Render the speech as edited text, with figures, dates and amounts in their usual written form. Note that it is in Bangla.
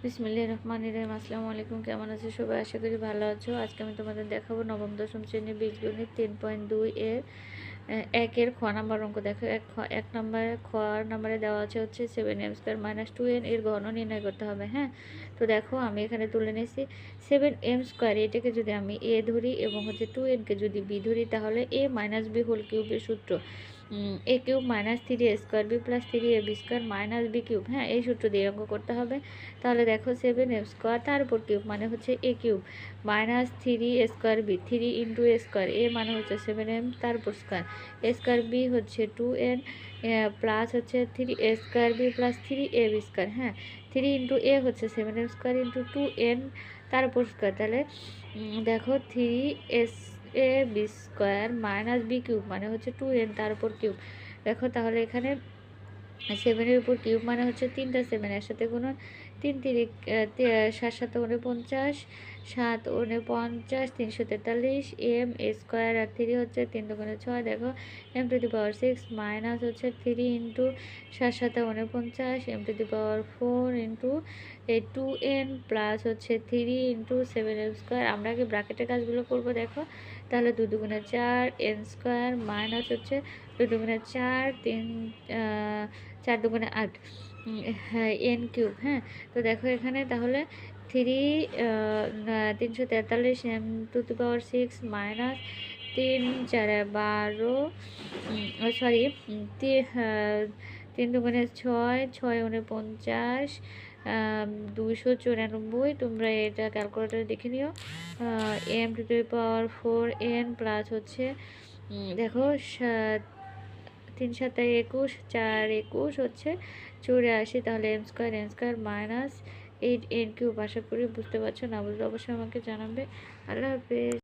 বিসমিল্লাহির রহমানির রহিম। আসসালামু আলাইকুম। কেমন আছো সবাই? আশা করি ভালো আছো। আজকে আমি তোমাদের দেখাবো নবম দশম শ্রেণীর বীজগণিত 3.2 এর একের খ নাম্বার অঙ্ক। দেখো এক নম্বরে খ নাম্বারে দেওয়া আছে হচ্ছে 7m² - 2n এর ঘন নির্ণয় করতে হবে। হ্যাঁ, তো দেখো আমি এখানে তুলে নিয়েছি 7m²। এটাকে যদি আমি এ ধরি এবং হচ্ছে 2nকে যদি বি ধরি, তাহলে a - b হোল কিউবের সূত্র a cube - 3a² b + 3ab² - b cube. হ্যাঁ, এই সূত্র দিয়ে অঙ্ক করতে হবে। তাহলে দেখো 7m² তার উপর কিউব মানে হচ্ছে a cube -3a²b 3 × a², a মানে হচ্ছে 7m তার উপর স্কোয়ার, a²b হচ্ছে 2n প্লাস হচ্ছে 3a²b + 3ab²। হ্যাঁ, 3 × a হচ্ছে 7m² × 2n তার উপর স্কোয়ার। তাহলে দেখো 3ab² - b কিউব মানে হচ্ছে 2n তার উপর কিউব। দেখো তাহলে এখানে 7-এর উপর কিউব মানে হচ্ছে 3টা 7 একসাথে গুণন, 3 তিরিক 7 × 7 = 50, 7 × 50 343 m² আর 3 হচ্ছে 3 × 6। দেখো m⁻6 মাইনাস হচ্ছে 3 × 7 × 7 = 49 m⁻4 × 2n প্লাস হচ্ছে 3 × 7m²। আমরা আগে ব্র্যাকেটের কাজগুলো করব। দেখো তাহলে 2 × 4 n² মাইনাস হচ্ছে 2 × 4 3 4 × 8 হ্যাঁ n³ হ্যাঁ, তো দেখো এখানে তাহলে 343 m⁻6 মাইনাস 3 4 12 সরি 3 × 6 6 × 50 294। তোমরা এটা ক্যালকুলেটারে দেখে নিও। m⁻4 n প্লাস হচ্ছে দেখো 3 × 7 = 21, 4 21 হচ্ছে 84। তাহলে m² মাইনাস 8 n³ আশা করি বুঝতে পারছো। না বুঝলে অবশ্যই আমাকে জানাবে। আল্লাহ হাফেজ।